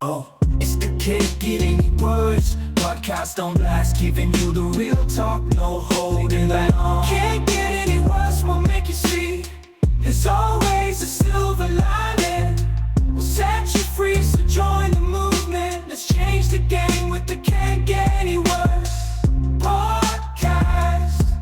Oh, it's the Can't Get Any Worse podcast on blast, giving you the real talk, no holding back. Can't get any worse, we'll make you see. There's always a silver lining. We'll set you free, so join the movement. Let's change the game with the Can't Get Any Worse podcast.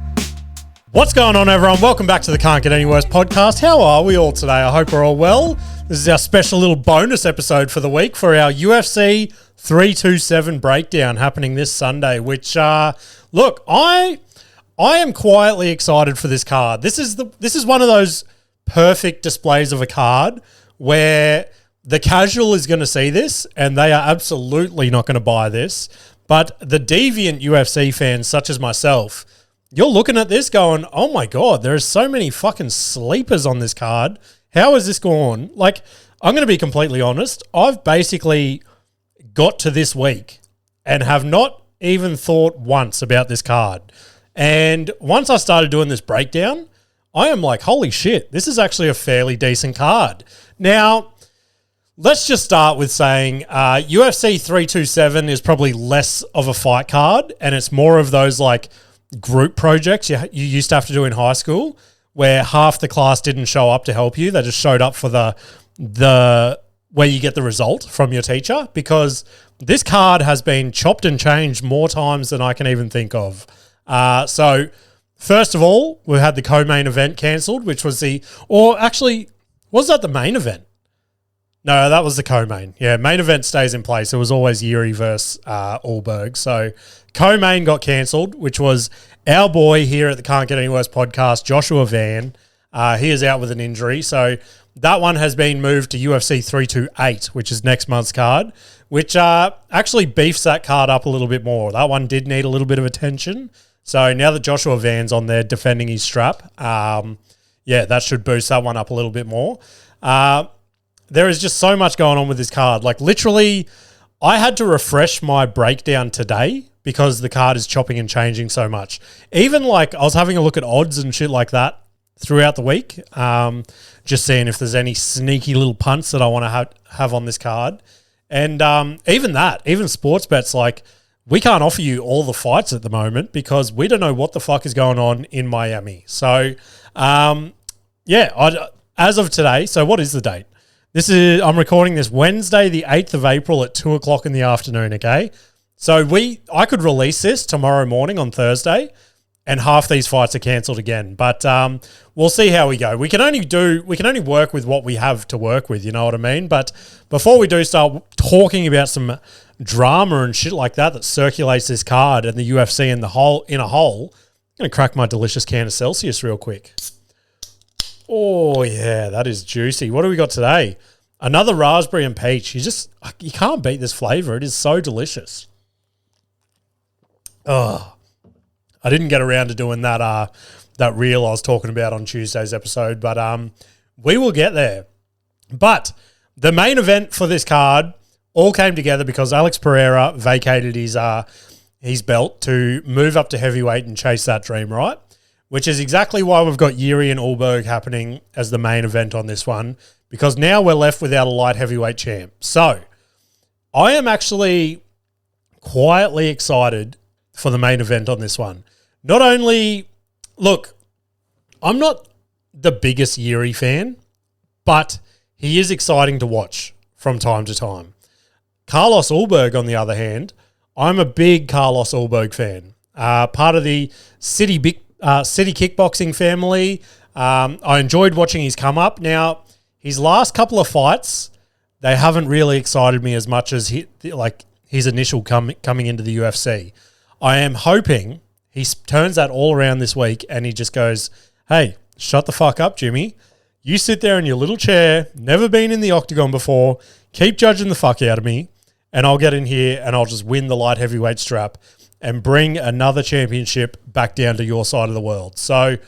What's going on, everyone? Welcome back to the Can't Get Any Worse podcast. How are we all today? I hope we're all well. This is our special little bonus episode for the week for our UFC 327 breakdown happening this Sunday, which, look, I am quietly excited for this card. This is one of those perfect displays of a card where the casual is going to see this and they are absolutely not going to buy this. But the deviant UFC fans, such as myself, you're looking at this going, oh my God, there's so many fucking sleepers on this card. How has this gone? Like, I'm going to be completely honest. I've basically got to this week and have not even thought once about this card. And once I started doing this breakdown, I am like, holy shit, this is actually a fairly decent card. Now, let's just start with saying UFC 327 is probably less of a fight card, and it's more of those like group projects you used to have to do in high school, where half the class didn't show up to help you. They just showed up for the where you get the result from your teacher, because this card has been chopped and changed more times than I can even think of. So first of all, we had the co-main event cancelled, which was was that the main event? No, that was the co-main. Yeah, main event stays in place. It was always Jiri versus Ulberg. So co-main got cancelled, which was our boy here at the Can't Get Any Worse podcast, Joshua Van. He is out with an injury. So that one has been moved to UFC 328, which is next month's card, which actually beefs that card up a little bit more. That one did need a little bit of attention. So now that Joshua Van's on there defending his strap, that should boost that one up a little bit more. There is just so much going on with this card. Like, literally, I had to refresh my breakdown today because the card is chopping and changing so much. Even like I was having a look at odds and shit like that throughout the week, just seeing if there's any sneaky little punts that I want to have on this card. And even sports bets, like, we can't offer you all the fights at the moment because we don't know what the fuck is going on in Miami. So, as of today, so what is the date? I'm recording this Wednesday, the 8th of April at 2 o'clock in the afternoon, okay? So I could release this tomorrow morning on Thursday and half these fights are cancelled again. But we'll see how we go. We can only work with what we have to work with, you know what I mean? But before we do start talking about some drama and shit like that circulates this card and the UFC in a whole, I'm going to crack my delicious can of Celsius real quick. Oh, yeah, that is juicy. What do we got today? Another raspberry and peach. You can't beat this flavor. It is so delicious. Oh, I didn't get around to doing that reel I was talking about on Tuesday's episode, but we will get there. But the main event for this card all came together because Alex Pereira vacated his belt to move up to heavyweight and chase that dream, right? Which is exactly why we've got Jiri and Ulberg happening as the main event on this one, because now we're left without a light heavyweight champ. So I am actually quietly excited for the main event on this one. Not only, look, I'm not the biggest Jiri fan, but he is exciting to watch from time to time. Carlos Ulberg, on the other hand, I'm a big Carlos Ulberg fan. Part of the City kickboxing family. I enjoyed watching his come up. Now, his last couple of fights, they haven't really excited me as much as his initial coming into the UFC. I am hoping he turns that all around this week and he just goes, hey, shut the fuck up, Jimmy. You sit there in your little chair, never been in the octagon before, keep judging the fuck out of me, and I'll get in here and I'll just win the light heavyweight strap and bring another championship back down to your side of the world. So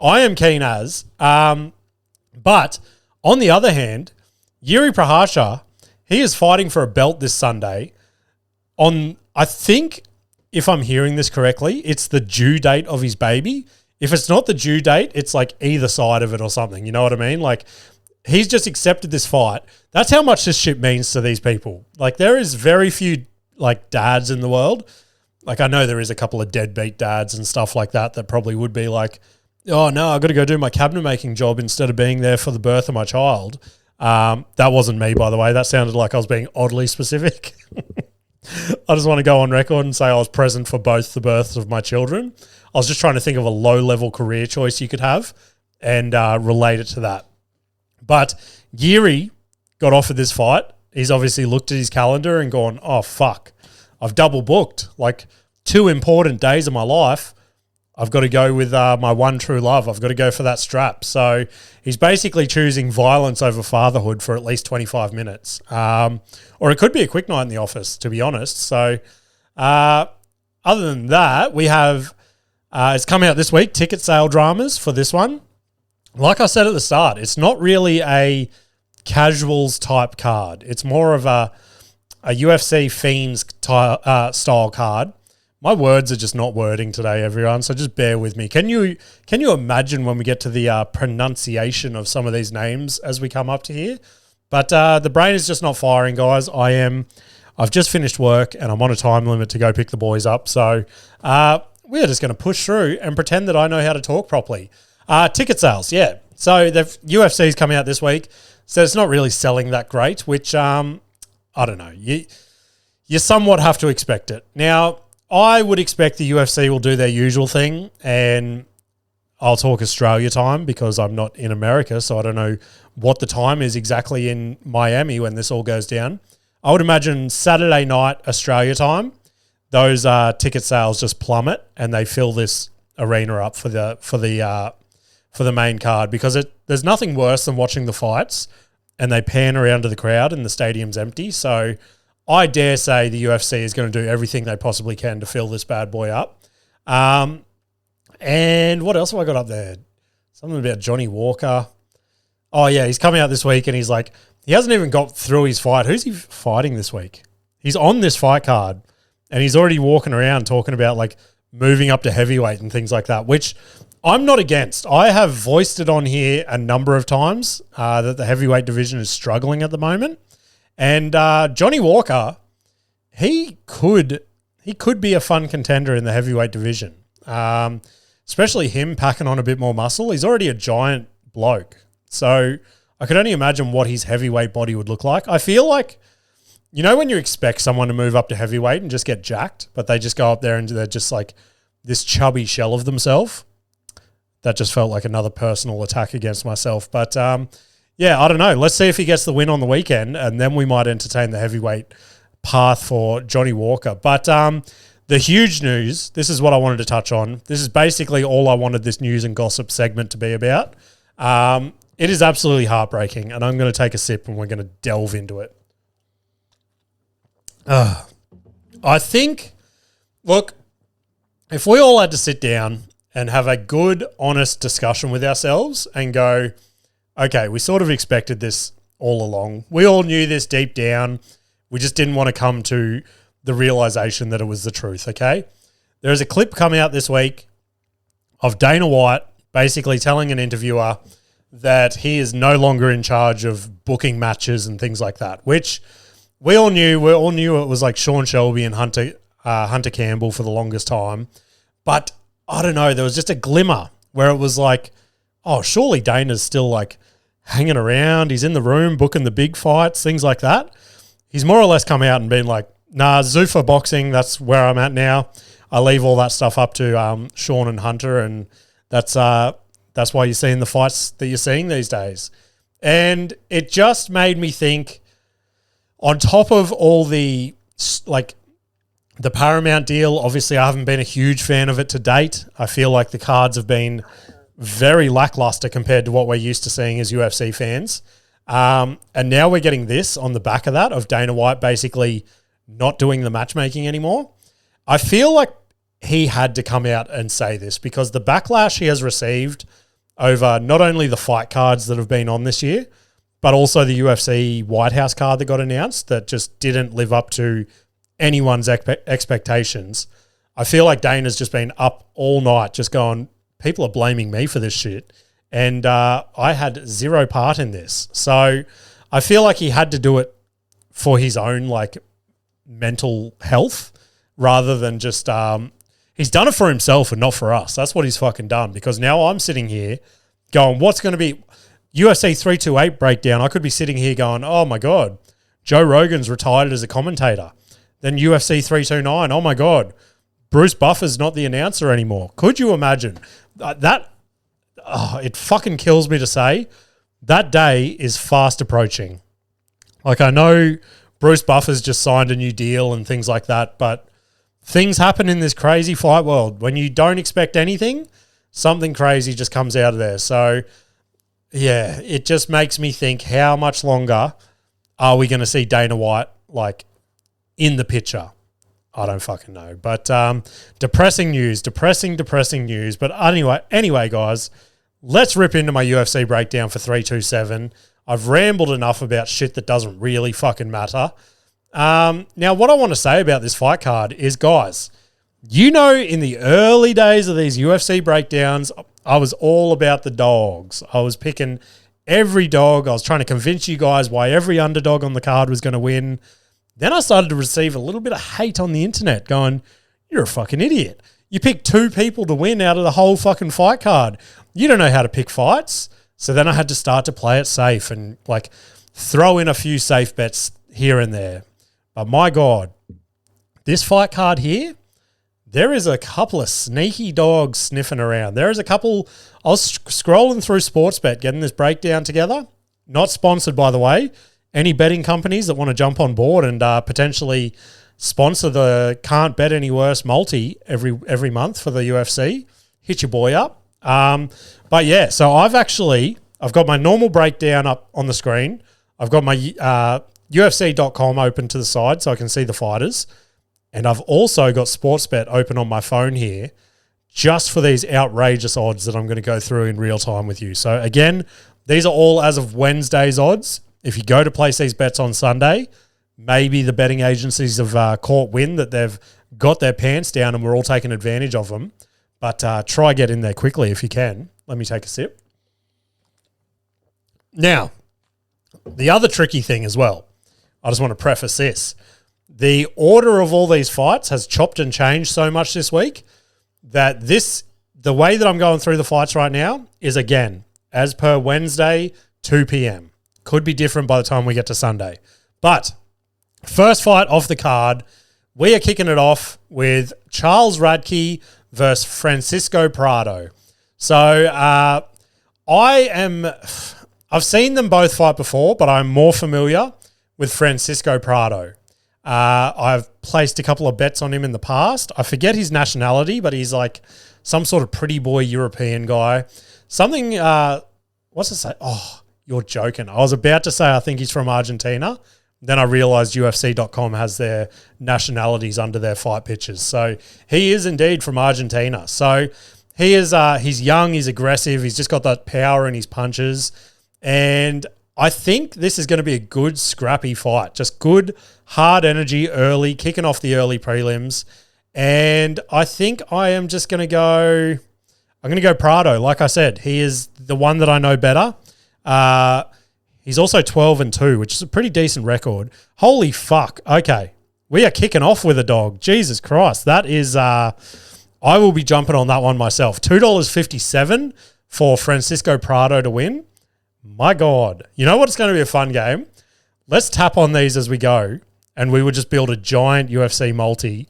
I am keen as. But on the other hand, Jiri Prochazka, he is fighting for a belt this Sunday on, I think, if I'm hearing this correctly, it's the due date of his baby. If it's not the due date, it's like either side of it or something. You know what I mean? Like, he's just accepted this fight. That's how much this shit means to these people. Like, there is very few, like, dads in the world. Like, I know there is a couple of deadbeat dads and stuff like that probably would be like, oh, no, I got to go do my cabinet making job instead of being there for the birth of my child. That wasn't me, by the way. That sounded like I was being oddly specific. I just want to go on record and say I was present for both the births of my children. I was just trying to think of a low-level career choice you could have and relate it to that. But Jiri got offered this fight. He's obviously looked at his calendar and gone, oh, fuck. I've double booked. Like, 2 important days of my life. I've got to go with my one true love. I've got to go for that strap. So he's basically choosing violence over fatherhood for at least 25 minutes. Or it could be a quick night in the office, to be honest. So other than that, we have, it's coming out this week, ticket sale dramas for this one. Like I said at the start, it's not really a casuals type card. It's more of a UFC Fiends style card. My words are just not wording today, everyone, so just bear with me. Can you imagine when we get to the pronunciation of some of these names as we come up to here? But the brain is just not firing, guys. I've just finished work and I'm on a time limit to go pick the boys up. So we are just going to push through and pretend that I know how to talk properly. Ticket sales, yeah. So the UFC is coming out this week, so it's not really selling that great, which I don't know. You somewhat have to expect it. Now, I would expect the UFC will do their usual thing, and I'll talk Australia time because I'm not in America, so I don't know what the time is exactly in Miami when this all goes down. I would imagine Saturday night Australia time, those ticket sales just plummet and they fill this arena up for the main card, because there's nothing worse than watching the fights and they pan around to the crowd and the stadium's empty. So I dare say the UFC is going to do everything they possibly can to fill this bad boy up. And what else have I got up there? Something about Johnny Walker. Oh, yeah, he's coming out this week and he's like, he hasn't even got through his fight. Who's he fighting this week? He's on this fight card and he's already walking around talking about like moving up to heavyweight and things like that, which I'm not against. I have voiced it on here a number of times that the heavyweight division is struggling at the moment. And Johnny Walker, he could be a fun contender in the heavyweight division, especially him packing on a bit more muscle. He's already a giant bloke. So I could only imagine what his heavyweight body would look like. I feel like, you know, when you expect someone to move up to heavyweight and just get jacked, but they just go up there and they're just like this chubby shell of themselves. That just felt like another personal attack against myself. But yeah, I don't know. Let's see if he gets the win on the weekend, and then we might entertain the heavyweight path for Johnny Walker. But the huge news, this is what I wanted to touch on. This is basically all I wanted this news and gossip segment to be about. It is absolutely heartbreaking, and I'm going to take a sip and we're going to delve into it. I think, look, if we all had to sit down and have a good, honest discussion with ourselves and go, okay, we sort of expected this all along. We all knew this deep down. We just didn't want to come to the realization that it was the truth, okay? There is a clip coming out this week of Dana White basically telling an interviewer that he is no longer in charge of booking matches and things like that, which we all knew. We all knew it was like Sean Shelby and Hunter Campbell for the longest time. But I don't know, there was just a glimmer where it was like, oh, surely Dana's still like hanging around. He's in the room booking the big fights, things like that. He's more or less come out and been like, nah, Zuffa boxing, that's where I'm at now. I leave all that stuff up to Sean and Hunter, and that's why you're seeing the fights that you're seeing these days. And it just made me think, on top of all the, like, the Paramount deal, obviously I haven't been a huge fan of it to date. I feel like the cards have been very lackluster compared to what we're used to seeing as UFC fans. And now we're getting this on the back of that, of Dana White basically not doing the matchmaking anymore. I feel like he had to come out and say this, because the backlash he has received over not only the fight cards that have been on this year, but also the UFC White House card that got announced that just didn't live up to anyone's expectations. I feel like Dana's just been up all night just going, people are blaming me for this shit. And I had zero part in this. So I feel like he had to do it for his own like mental health rather than just he's done it for himself and not for us. That's what he's fucking done, because now I'm sitting here going, what's going to be UFC 328 breakdown? I could be sitting here going, oh my God, Joe Rogan's retired as a commentator. Then UFC 329, oh my God, Bruce Buffer's not the announcer anymore. Could you imagine? It fucking kills me to say that day is fast approaching. Like, I know Bruce Buffer's just signed a new deal and things like that, but things happen in this crazy fight world. When you don't expect anything, something crazy just comes out of there. So, yeah, it just makes me think, how much longer are we going to see Dana White, like, in the picture? I don't fucking know. But depressing news. But anyway, guys, let's rip into my UFC breakdown for 327. I've rambled enough about shit that doesn't really fucking matter. Now, what I want to say about this fight card is, guys, you know, in the early days of these UFC breakdowns, I was all about the dogs. I was picking every dog. I was trying to convince you guys why every underdog on the card was going to win. Then I started to receive a little bit of hate on the internet going, you're a fucking idiot. You picked two people to win out of the whole fucking fight card. You don't know how to pick fights. So then I had to start to play it safe and like throw in a few safe bets here and there. But my God, this fight card here, there is a couple of sneaky dogs sniffing around. There is a couple. I was scrolling through Sportsbet, getting this breakdown together. Not sponsored, by the way. Any betting companies that want to jump on board and potentially sponsor the Can't Bet Any Worse multi every month for the UFC, hit your boy up. But yeah, so I've got my normal breakdown up on the screen. I've got my UFC.com open to the side so I can see the fighters. And I've also got Sportsbet open on my phone here just for these outrageous odds that I'm going to go through in real time with you. So again, these are all as of Wednesday's odds. If you go to place these bets on Sunday, maybe the betting agencies have caught wind that they've got their pants down and we're all taking advantage of them. But try get in there quickly if you can. Let me take a sip. Now, the other tricky thing as well, I just want to preface this. The order of all these fights has chopped and changed so much this week that the way that I'm going through the fights right now is, again, as per Wednesday, 2 p.m. Could be different by the time we get to Sunday. But first fight off the card, we are kicking it off with Charles Radke versus Francisco Prado. So I've seen them both fight before, but I'm more familiar with Francisco Prado. I've placed a couple of bets on him in the past. I forget his nationality, but he's like some sort of pretty boy European guy. Something, what's it say? Oh, you're joking. I was about to say I think he's from Argentina. Then I realized UFC.com has their nationalities under their fight pictures. So he is indeed from Argentina. So he is, he's young, he's aggressive, he's just got that power in his punches. And I think this is going to be a good, scrappy fight. Just good, hard energy early, kicking off the early prelims. And I think I am just going to go, I'm going to go Prado. Like I said, he is the one that I know better. He's also 12-2, which is a pretty decent record. Holy fuck. Okay. We are kicking off with a dog. Jesus Christ. That is, I will be jumping on that one myself. $2.57 for Francisco Prado to win. My God. You know what? It's going to be a fun game. Let's tap on these as we go, and we would just build a giant UFC multi,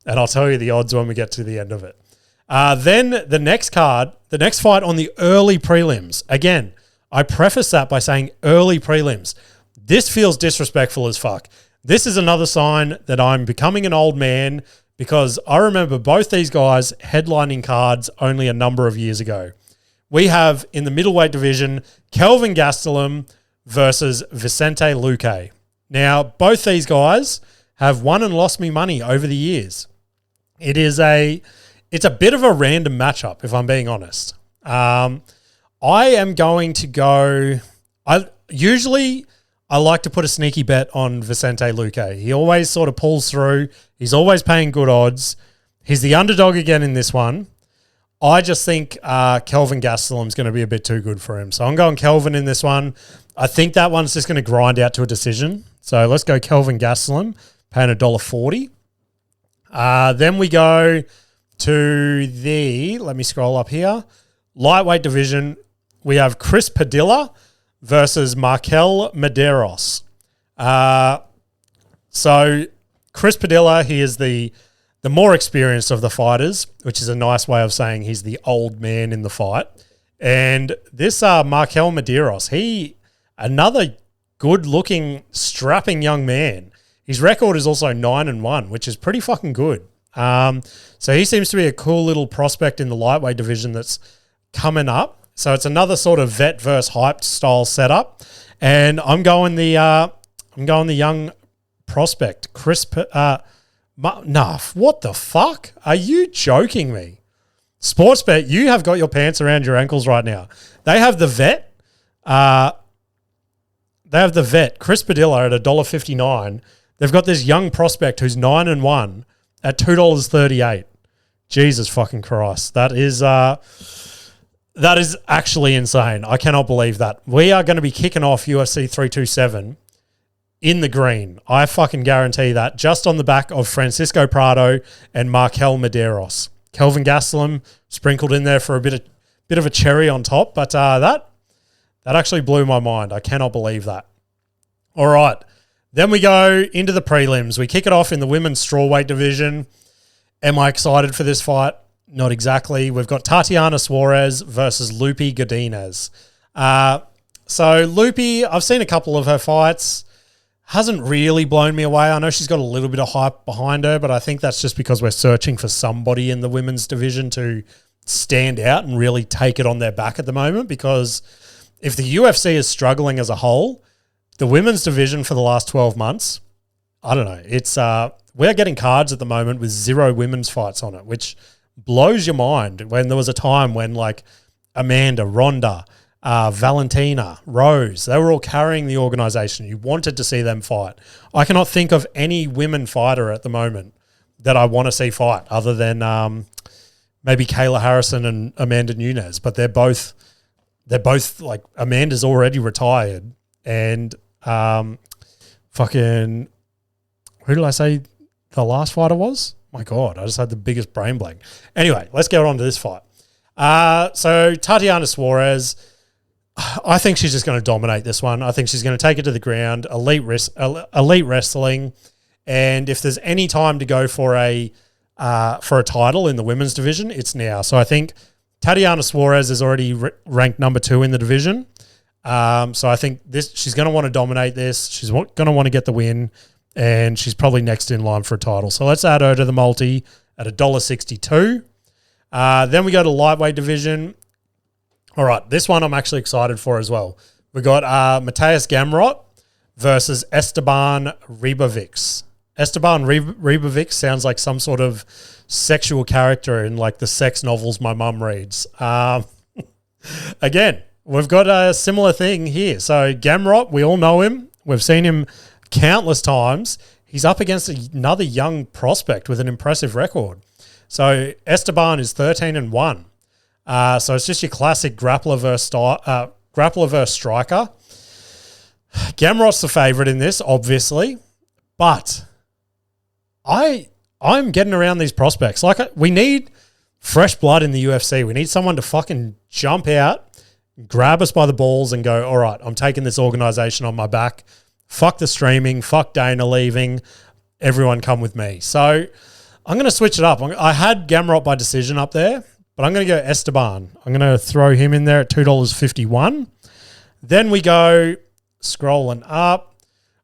and I'll tell you the odds when we get to the end of it. Then the next card, the next fight on the early prelims. Again, I preface that by saying early prelims. This feels disrespectful as fuck. This is another sign that I'm becoming an old man, because I remember both these guys headlining cards only a number of years ago. We have in the middleweight division, Kelvin Gastelum versus Vicente Luque. Now, both these guys have won and lost me money over the years. It's a bit of a random matchup, if I'm being honest. I am going to go. I like to put a sneaky bet on Vicente Luque. He always sort of pulls through. He's always paying good odds. He's the underdog again in this one. I just think Kelvin Gastelum's going to be a bit too good for him. So I'm going Kelvin in this one. I think that one's just going to grind out to a decision. So let's go Kelvin Gastelum, paying $1.40. Then we go to let me scroll up here, lightweight division. We have Chris Padilla versus Markel Medeiros. So Chris Padilla, he is the more experienced of the fighters, which is a nice way of saying he's the old man in the fight. And this Markel Medeiros, another good-looking, strapping young man. His record is also 9-1, which is pretty fucking good. So he seems to be a cool little prospect in the lightweight division that's coming up. So it's another sort of vet versus hyped style setup. And I'm going the young prospect, Chris. What the fuck? Are you joking me? Sportsbet, you have got your pants around your ankles right now. They have the vet. Chris Padilla at $1.59. They've got this young prospect who's 9-1 at $2.38. Jesus fucking Christ. That is actually insane. I cannot believe that. We are going to be kicking off UFC 327 in the green. I fucking guarantee that, just on the back of Francisco Prado and Markel Medeiros. Kelvin Gastelum sprinkled in there for a bit of a cherry on top, but that actually blew my mind. I cannot believe that. All right. Then we go into the prelims. We kick it off in the women's strawweight division. Am I excited for this fight? Not exactly. We've got Tatiana Suarez versus Loopy Godinez. So Loopy, I've seen a couple of her fights. Hasn't really blown me away. I know she's got a little bit of hype behind her, but I think that's just because we're searching for somebody in the women's division to stand out and really take it on their back at the moment, because if the UFC is struggling as a whole, the women's division for the last 12 months, I don't know. It's we're getting cards at the moment with 0 women's fights on it, which blows your mind. When there was a time when like Amanda, Ronda, Valentina, Rose, they were all carrying the organization. You wanted to see them fight. I cannot think of any women fighter at the moment that I want to see fight other than maybe Kayla Harrison and Amanda Nunes, but they're both like, Amanda's already retired, and fucking, who did I say the last fighter was? My God, I just had the biggest brain blank. Anyway, let's get on to this fight. So Tatiana Suarez, I think she's just going to dominate this one. I think she's going to take it to the ground, elite wrestling, and if there's any time to go for a title in the women's division, it's now. So I think Tatiana Suarez is already ranked number 2 in the division. So I think she's going to want to dominate this. She's going to want to get the win, and she's probably next in line for a title. So let's add her to the multi at $1.62. Then we go to lightweight division. All right, this one I'm actually excited for as well. We got Matthias Gamrot versus Esteban Ribovics. Esteban Ribovics sounds like some sort of sexual character in like the sex novels my mum reads. Again, we've got a similar thing here. So Gamrot, we all know him. We've seen him countless times. He's up against another young prospect with an impressive record. So Esteban is 13-1. So it's just your classic grappler versus striker. Gamrot's the favourite in this, obviously, but I'm getting around these prospects. Like, we need fresh blood in the UFC. We need someone to fucking jump out, grab us by the balls, and go, all right, I'm taking this organisation on my back. Fuck the streaming. Fuck Dana leaving. Everyone come with me. So I'm going to switch it up. I had Gamrot by decision up there, but I'm going to go Esteban. I'm going to throw him in there at $2.51. Then we go scrolling up.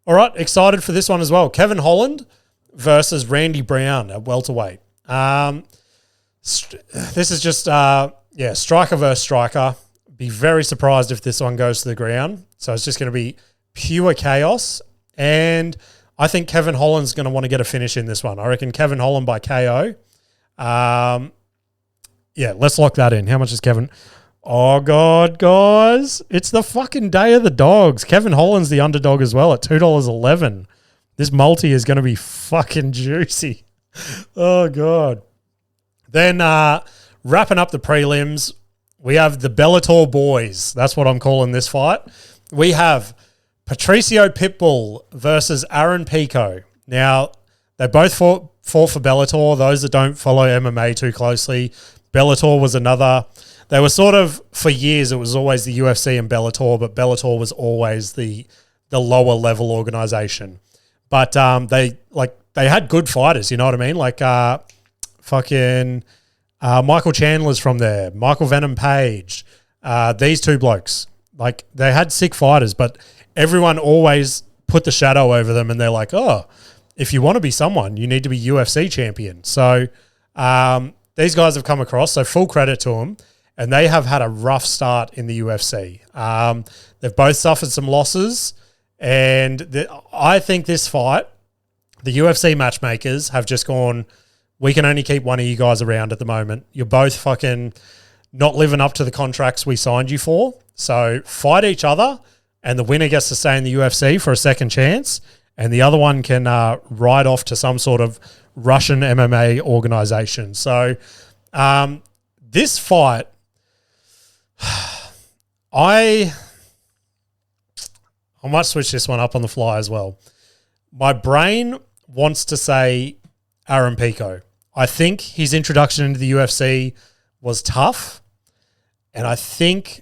All right, excited for this one as well. Kevin Holland versus Randy Brown at welterweight. This is just, striker versus striker. Be very surprised if this one goes to the ground. So it's just going to be pure chaos. And I think Kevin Holland's going to want to get a finish in this one. I reckon Kevin Holland by KO. Let's lock that in. How much is Kevin? Oh, God, guys. It's the fucking day of the dogs. Kevin Holland's the underdog as well at $2.11. This multi is going to be fucking juicy. Oh, God. Then wrapping up the prelims, we have the Bellator boys. That's what I'm calling this fight. We have Patricio Pitbull versus Aaron Pico. Now, they both fought for Bellator. Those that don't follow MMA too closely, Bellator was another. They were sort of, for years, it was always the UFC and Bellator, but Bellator was always the lower level organization. But they had good fighters, you know what I mean? Like Michael Chandler's from there, Michael Venom Page, these two blokes. Like, they had sick fighters, but everyone always put the shadow over them, and they're like, oh, if you want to be someone, you need to be UFC champion. So these guys have come across, so full credit to them, and they have had a rough start in the UFC. They've both suffered some losses, and I think this fight, the UFC matchmakers have just gone, we can only keep one of you guys around at the moment. You're both fucking not living up to the contracts we signed you for. So fight each other, and the winner gets to stay in the UFC for a second chance, and the other one can ride off to some sort of Russian MMA organization. So this fight, I might switch this one up on the fly as well. My brain wants to say Aaron Pico. I think his introduction into the UFC was tough, and I think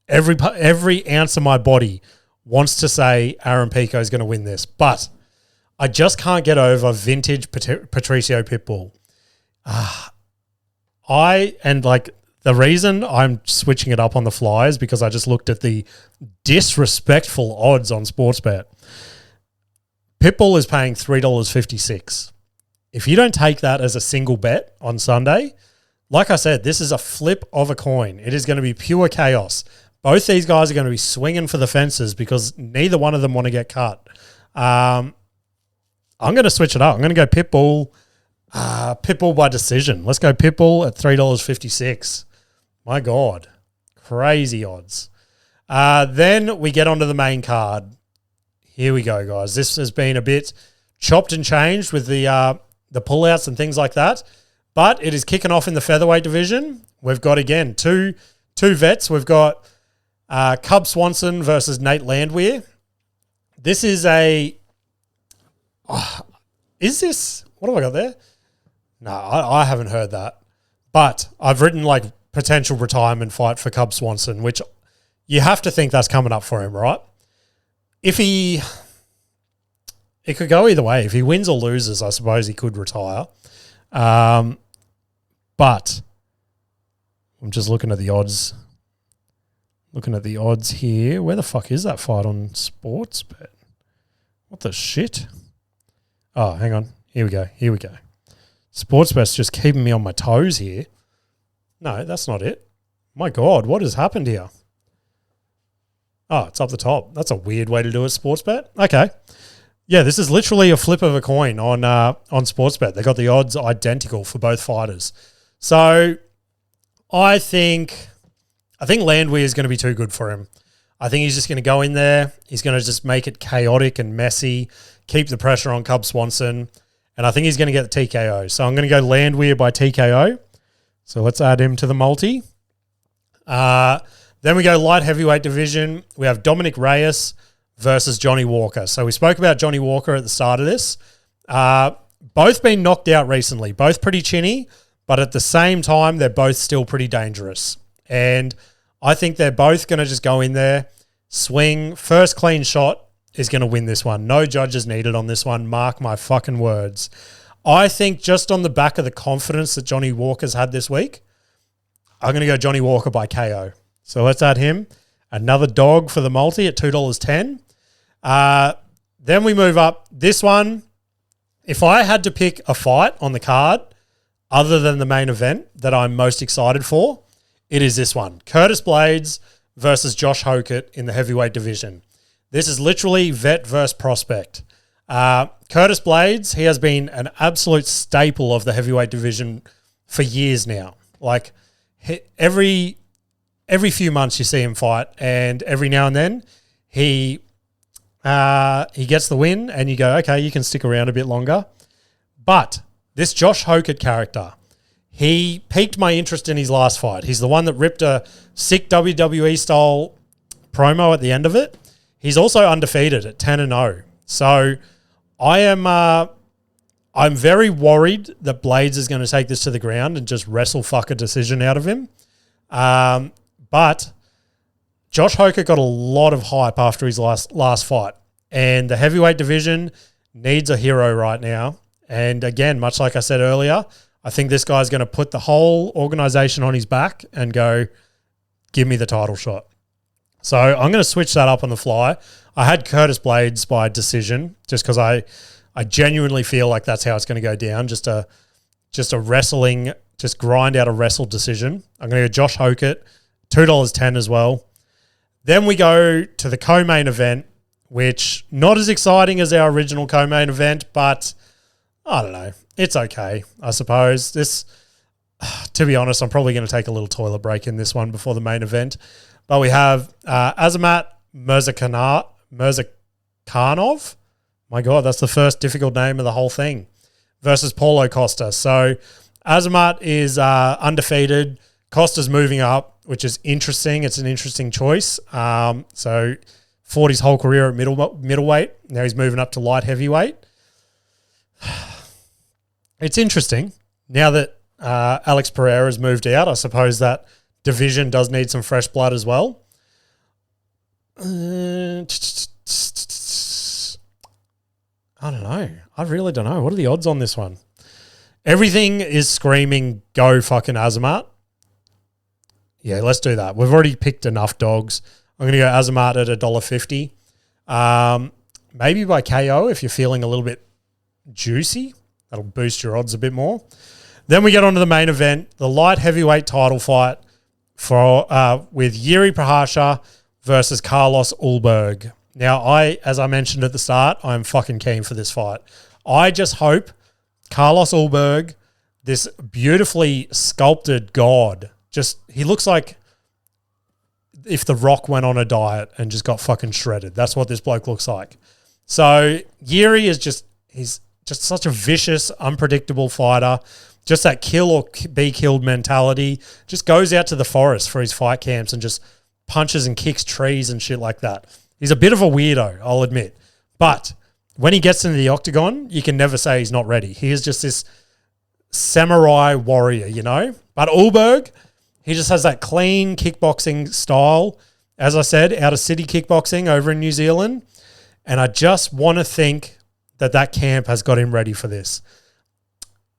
every ounce of my body wants to say Aaron Pico is going to win this, but I just can't get over vintage Patricio Pitbull. The reason I'm switching it up on the fly is because I just looked at the disrespectful odds on Sportsbet. Pitbull is paying $3.56. If you don't take that as a single bet on Sunday, like I said, this is a flip of a coin. It is going to be pure chaos. Both these guys are going to be swinging for the fences because neither one of them want to get cut. I'm going to switch it up. I'm going to go Pitbull. Pitbull by decision. Let's go Pitbull at $3.56. My God. Crazy odds. Then we get onto the main card. Here we go, guys. This has been a bit chopped and changed with the pullouts and things like that. But it is kicking off in the featherweight division. We've got, again, two vets. We've got Cub Swanson versus Nate Landwehr. This is what have I got there? No, I haven't heard that. But I've written like potential retirement fight for Cub Swanson, which you have to think that's coming up for him, right? It could go either way. If he wins or loses, I suppose he could retire. But I'm just looking at the odds. Looking at the odds here. Where the fuck is that fight on Sportsbet? What the shit? Oh, hang on. Here we go. Sportsbet's just keeping me on my toes here. No, that's not it. My God, what has happened here? Oh, it's up the top. That's a weird way to do it, Sportsbet. Okay. Yeah, this is literally a flip of a coin on Sportsbet. They got the odds identical for both fighters. So I think Landwehr is going to be too good for him. I think he's just going to go in there. He's going to just make it chaotic and messy, keep the pressure on Cub Swanson, and I think he's going to get the TKO. So I'm going to go Landwehr by TKO. So let's add him to the multi. Then we go light heavyweight division. We have Dominic Reyes versus Johnny Walker. So we spoke about Johnny Walker at the start of this. Both been knocked out recently, both pretty chinny, but at the same time, they're both still pretty dangerous. And I think they're both going to just go in there, swing, first clean shot is going to win this one. No judges needed on this one. Mark my fucking words. I think just on the back of the confidence that Johnny Walker's had this week, I'm going to go Johnny Walker by KO. So let's add him. Another dog for the multi at $2.10. Then we move up. This one, if I had to pick a fight on the card other than the main event that I'm most excited for, it is this one. Curtis Blades versus Josh Hokett in the heavyweight division. This is literally vet versus prospect. Curtis Blades, he has been an absolute staple of the heavyweight division for years now. Like every few months you see him fight, and every now and then he gets the win, and you go, okay, you can stick around a bit longer. But this Josh Hokett character, he piqued my interest in his last fight. He's the one that ripped a sick WWE style promo at the end of it. He's also undefeated at 10-0. So I'm very worried that Blades is going to take this to the ground and just wrestle fuck a decision out of him. But Josh Hoker got a lot of hype after his last fight. And the heavyweight division needs a hero right now. And again, much like I said earlier, I think this guy's going to put the whole organization on his back and go, give me the title shot. So I'm going to switch that up on the fly. I had Curtis Blades by decision just because I genuinely feel like that's how it's going to go down. Just a wrestling, just grind out a wrestle decision. I'm going to go Josh Hokett, $2.10 as well. Then we go to the co-main event, which not as exciting as our original co-main event, but I don't know. It's okay, I suppose. This, to be honest, I'm probably going to take a little toilet break in this one before the main event. But we have Azamat Murzakanov. My God, that's the first difficult name of the whole thing. Versus Paulo Costa. So Azamat is undefeated. Costa's moving up, which is interesting. It's an interesting choice. So fought his whole career at middleweight. Now he's moving up to light heavyweight. It's interesting. Now that Alex Pereira has moved out, I suppose that division does need some fresh blood as well. I don't know. I really don't know. What are the odds on this one? Everything is screaming, go fucking Azamat. Yeah, let's do that. We've already picked enough dogs. I'm going to go Azamat at $1.50. Maybe by KO if you're feeling a little bit juicy. That'll boost your odds a bit more. Then we get on to the main event, the light heavyweight title fight for with Jiri Prochazka versus Carlos Ulberg. Now, as I mentioned at the start, I'm fucking keen for this fight. I just hope Carlos Ulberg, this beautifully sculpted god, he looks like if The Rock went on a diet and just got fucking shredded. That's what this bloke looks like. So Jiri is he's just such a vicious, unpredictable fighter. Just that kill or be killed mentality. Just goes out to the forest for his fight camps and just punches and kicks trees and shit like that. He's a bit of a weirdo, I'll admit. But when he gets into the octagon, you can never say he's not ready. He is just this samurai warrior, you know? But Ulberg, he just has that clean kickboxing style. As I said, out of city kickboxing over in New Zealand. And I just want to think that camp has got him ready for this.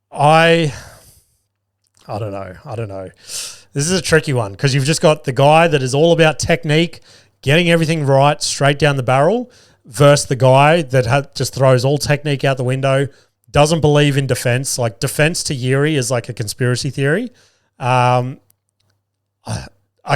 I don't know. This is a tricky one because you've just got the guy that is all about technique, getting everything right straight down the barrel versus the guy that just throws all technique out the window, doesn't believe in defense. Like defense to Jiri is like a conspiracy theory. I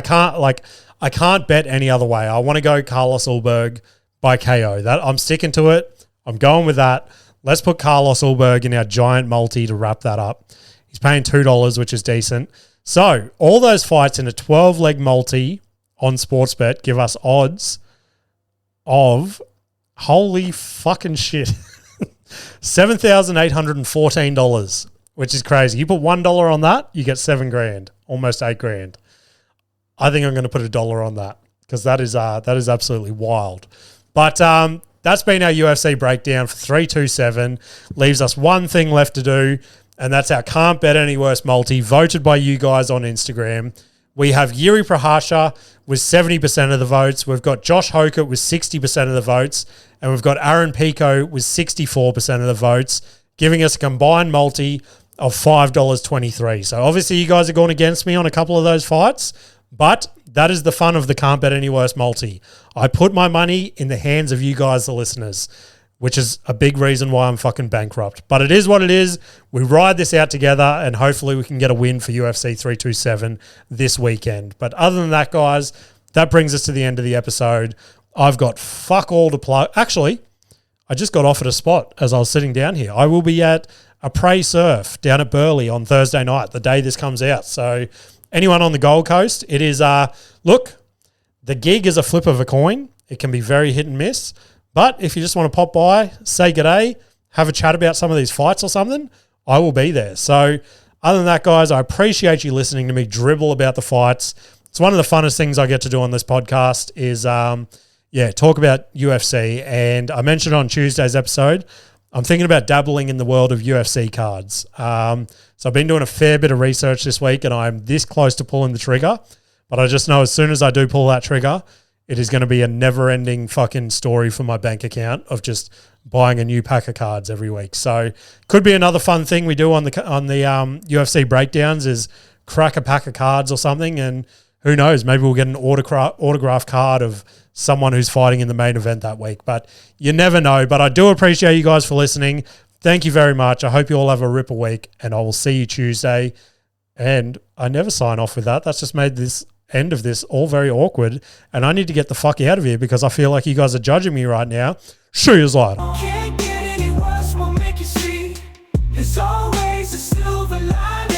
can't bet any other way. I want to go Carlos Ulberg by KO. I'm sticking to it. I'm going with that. Let's put Carlos Ulberg in our giant multi to wrap that up. He's paying $2, which is decent. So all those fights in a 12-leg multi on Sportsbet give us odds of, holy fucking shit, $7,814, which is crazy. You put $1 on that, you get $7,000, almost $8,000. I think I'm going to put $1 on that because that is absolutely wild. But that's been our UFC breakdown for 327. Leaves us one thing left to do, and that's our Can't Bet Any Worse multi, voted by you guys on Instagram. We have Jiri Prochazka with 70% of the votes. We've got Josh Hokett with 60% of the votes, and we've got Aaron Pico with 64% of the votes, giving us a combined multi of $5.23. So obviously you guys are going against me on a couple of those fights, but that is the fun of the Can't Bet Any Worse multi. I put my money in the hands of you guys, the listeners, which is a big reason why I'm fucking bankrupt. But it is what it is. We ride this out together, and hopefully we can get a win for UFC 327 this weekend. But other than that, guys, that brings us to the end of the episode. I've got fuck all to plug. Actually, I just got offered a spot as I was sitting down here. I will be at a Prey Surf down at Burleigh on Thursday night, the day this comes out. So anyone on the Gold Coast, it is, look, the gig is a flip of a coin. It can be very hit and miss. But if you just want to pop by, say g'day, have a chat about some of these fights or something, I will be there. So Other than that, guys, I appreciate you listening to me dribble about the fights. It's one of the funnest things I get to do on this podcast is, talk about UFC. And I mentioned on Tuesday's episode, I'm thinking about dabbling in the world of UFC cards. So I've been doing a fair bit of research this week, and I'm this close to pulling the trigger. But I just know as soon as I do pull that trigger, it is going to be a never-ending fucking story for my bank account of just buying a new pack of cards every week. So could be another fun thing we do on the UFC breakdowns is crack a pack of cards or something, and who knows, maybe we'll get an autograph card of someone who's fighting in the main event that week. But you never know. But I do appreciate you guys for listening. Thank you very much. I hope you all have a ripper week, and I will see you Tuesday. And I never sign off with that. That's just made this end of this all very awkward, and I need to get the fuck out of here because I feel like you guys are judging me right now. See you later. Can't get any worse, we'll make you see. There's always a silver lining.